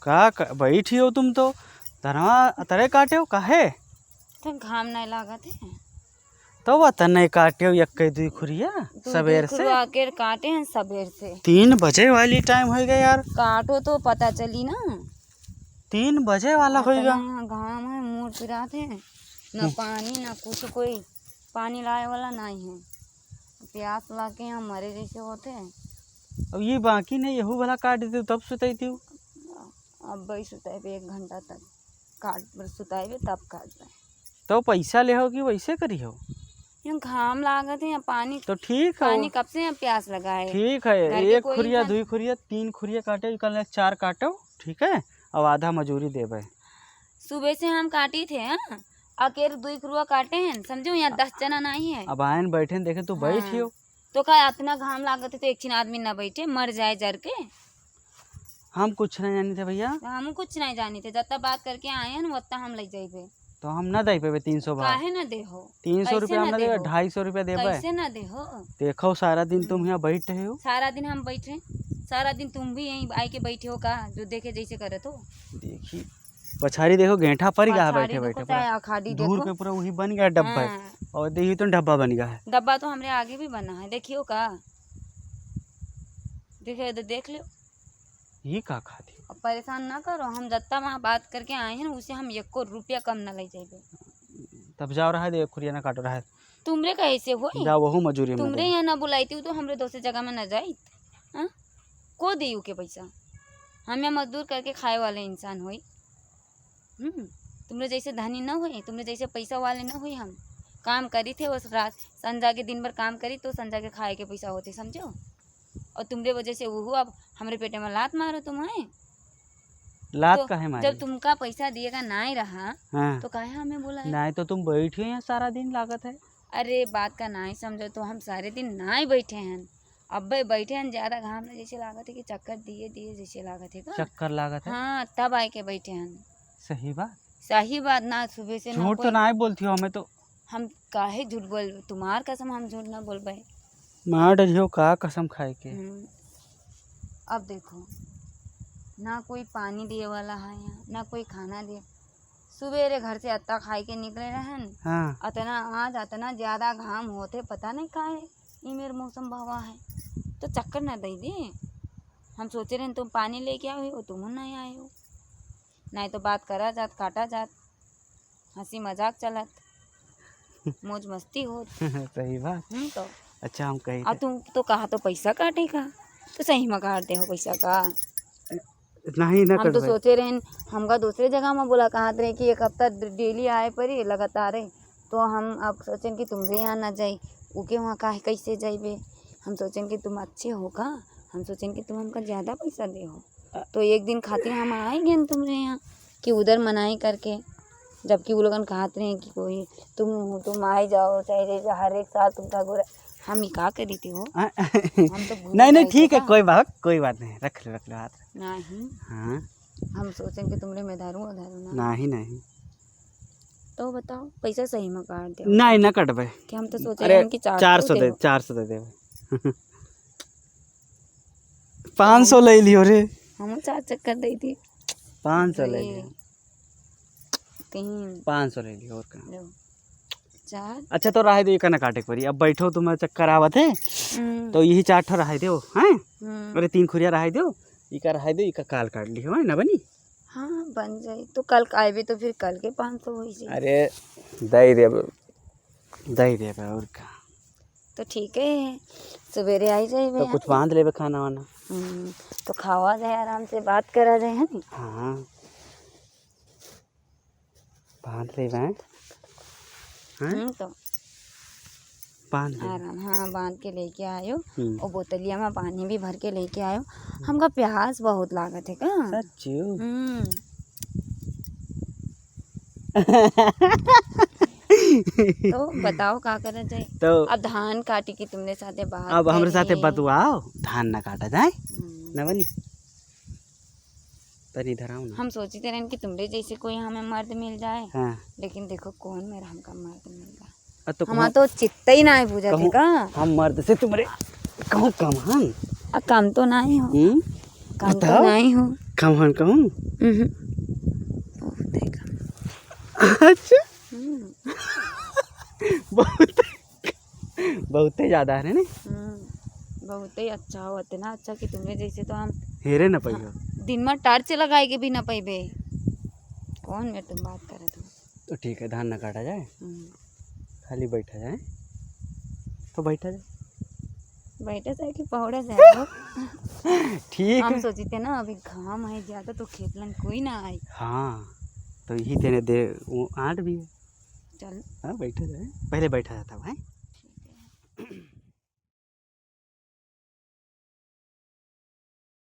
बैठी हो तुम तो धनवा तरे काटे हो काहे? तो घाम नहीं लागत है तो वह तने काटे हो यक्के दुई खुरिया सवेर से आकर काटे हैं सवेर से 3 बजे वाली टाइम हो गया यार। काटो तो पता चली ना 3 बजे वाला होएगा। घाम है मुँह पिरात है न पानी न कुछ कोई पानी लाए वाला नहीं है प्यास लाके यहाँ मरे जैसे होते हैं। अब ये बाकी नहीं यहू वाला काट देती तब सुतई थी। अब भाई सुताए पे 1 घंटा तक काट सुताए पे तब काट रहे तो पैसा ले हो कि वैसे करी हो? यहाँ घाम लागत है यहाँ पानी तो ठीक है पानी कब से यहाँ प्यास लगा है। ठीक है 1 खुरिया 2 खुरिया 3 खुरिया काटे कल 4 काटो ठीक है। अब आधा मजूरी देवे। सुबह से हम काटी थे हाँ? अकेले 2 खुरुआ काटे हैं समझो यहाँ 10 जना नहीं है। अब आयन बैठे देखे तू बैठी हो तो क्या इतना घाम लागत है तो एक आदमी ना बैठे मर जाए जर के। हम कुछ नहीं जानी थे भैया। हम कुछ नहीं जानी थे जितना बात करके आए हैं उतना हम ले जाइबे। तो हम ना दे पे 300 काहे ना दे हो 300 रुपया हम ना दे 250 रुपया देबे। कैसे ना दे हो? देखो सारा दिन तुम यहाँ बैठे हो। सारा दिन हम बैठे सारा दिन तुम भी यहीं आई के बैठे हो का जो देखे जैसे करे तो देखी पछाड़ी देखो गेंठा पर गया बैठे बैठे अखाड़ी दूर पे पूरा वही बन गया डब्बा और देखिए तो डब्बा बन गया है। डब्बा तो हमरे आगे भी बना है देखियो का देखिए तो देख लो ये का खाती। अब परेशान ना करो हम जितना वहाँ बात करके आए हैं उसे हम 1 रुपया कम ना ले जाइबे। तब जाओ रहा है खुरिया ना काटो रहा है तुमरे कैसे हो जाओ वहू मजूरी तुमरे यहाँ ना बुलाई थी तो हमरे दूसरी जगह में न जाई को दियो के पैसा हम यहाँ मजदूर करके खाए वाले इंसान होई। तुमरे जैसे धनी न हुए तुमरे जैसे पैसा वाले न हुए। हम काम करी थे उस रात संजा के दिन भर काम करी तो संजा के खाए के पैसा होते समझो। और तुमरे वजह से वो अब हमारे पेटे में लात मारो तुम्हें लात तो काहे मारी? जब तुमका पैसा दिएगा नहीं रहा हाँ। तो काहे हमें बोला नहीं तो तुम बैठी हो यहाँ सारा दिन लागत है। अरे बात का नहीं समझो तो हम सारे दिन नहीं बैठे हैं अब बैठे हैं ज्यादा घाम में जैसे लागत है कि चक्कर दिए दिए जैसे लागत है चक्कर लागत है। हाँ तब आए के बैठे हैं। सही बात ना सुबह से झूठ तो ना बोलती हो हमें तो हम काहे झूठ बोल तुम्हार कसम हम झूठ ना बोल पाए मार डरियो का कसम खाए के। अब देखो ना कोई पानी दिए वाला है यहाँ ना कोई खाना दिए सुबेरे घर से अत्ता खाई के निकले रहन। हाँ। अतना आज अतना ज्यादा घाम होते पता नहीं का है ये मेरे मौसम बहवा है तो चक्कर ना दे दे। हम सोचे रहे तुम पानी लेके आए हो तुम नहीं आए हो नहीं तो बात करा जात काटा जात हंसी मजाक चलत मौज मस्ती हो। सही बात तो अच्छा हम कही तुम तो कहा तो पैसा काटेगा तो सही में काटते हो पैसा का नहीं ना हम तो सोचे रहे हमका दूसरे जगह में बोला कहा रहे कि 1 हफ्ता डेली आए पर ही लगातार है तो हम अब सोचें कि तुम्हारे यहाँ ना जाए उके वहाँ काहे कैसे जाइबे। हम सोचें कि तुम अच्छे हो का हम सोचें कि तुम हमका ज़्यादा पैसा दे हो तो एक दिन खातिर हम आएंगे तुम्हारे यहाँ कि उधर मनाई करके जबकि वो लोगन कहते रहे कि कोई तुम आए जाओ चाहे हर एक साल तुमका गोरा हम ही का करी थी हो हम तो नहीं ठीक है कोई बात नहीं रख लो हाथ नहीं। हाँ हम सोचें कि तुमरे में धरूँ ना नहीं तो बताओ पैसा सही में काट दो नहीं ना कटबे कि हम तो सोच रहे हैं कि 400 दे देवे 500 ले लियो रे हम 4 चक्कर दी थी 500 ले लियो कहीं 500 ले लियो और का 4। अच्छा तो रहे दो ये ना काटे पड़ी अब बैठो तुम्हें चक्कर आवत है तो यही 4 ठो रहे दो हैं। अरे 3 खुरिया रहे दो इका रहे दो इका काल काट लियो है ना बनी। हाँ बन जाए तो कल आए तो फिर कल के 500 हो जाए। अरे दे दे और का तो ठीक है सवेरे आई जाए तो कुछ बांध ले खाना वाना तो खावा जाए आराम से बात करा जाए है नी। हाँ बांध ले तो बांध ले आराम हाँ बांध के लेके आयो और बोतलिया में पानी भी भर के लेके आयो हमका प्यास बहुत लागत है का तो बताओ का करा जाए। तो अब धान काटी की तुमने साथे बात अब हमारे साथे बतवाओ धान ना काटा जाए ना बनी तनी धराओ ना। हम सोचते रहे कि तुमरे जैसे कोई हमें मर्द मिल जाए हाँ। लेकिन देखो कौन मेरा हमका मर्द मिल गया तो हम तो चित्ता ही ना पूजा थे का हम मर्द से तुम्हारे कहूँ कम हम कम तो नहीं हो कम तो नहीं हो कम कहूँ। बहुत है कम। अच्छा बहुत बहुत ही ज़्यादा है ना। बहुत ही अच्छा हो, इतना अच्छा कि तुम्हें जैसे तो हम हेरे न पाइयो। दिन में टार्च लगाए के भी ना पैबे। कौन में तुम बात करे तुम। तो ठीक है, धान न काटा जाए, खाली बैठा जाए। तो बैठा जाए, बैठे जाए कि पौड़े जाए। ठीक हम है। सोची थे ना अभी घाम है ज़्यादा तो खेत लन कोई ना आए। हाँ तो यही तेने दे वो आठ भी है। चल हाँ बैठा जाए, पहले बैठा जाता है।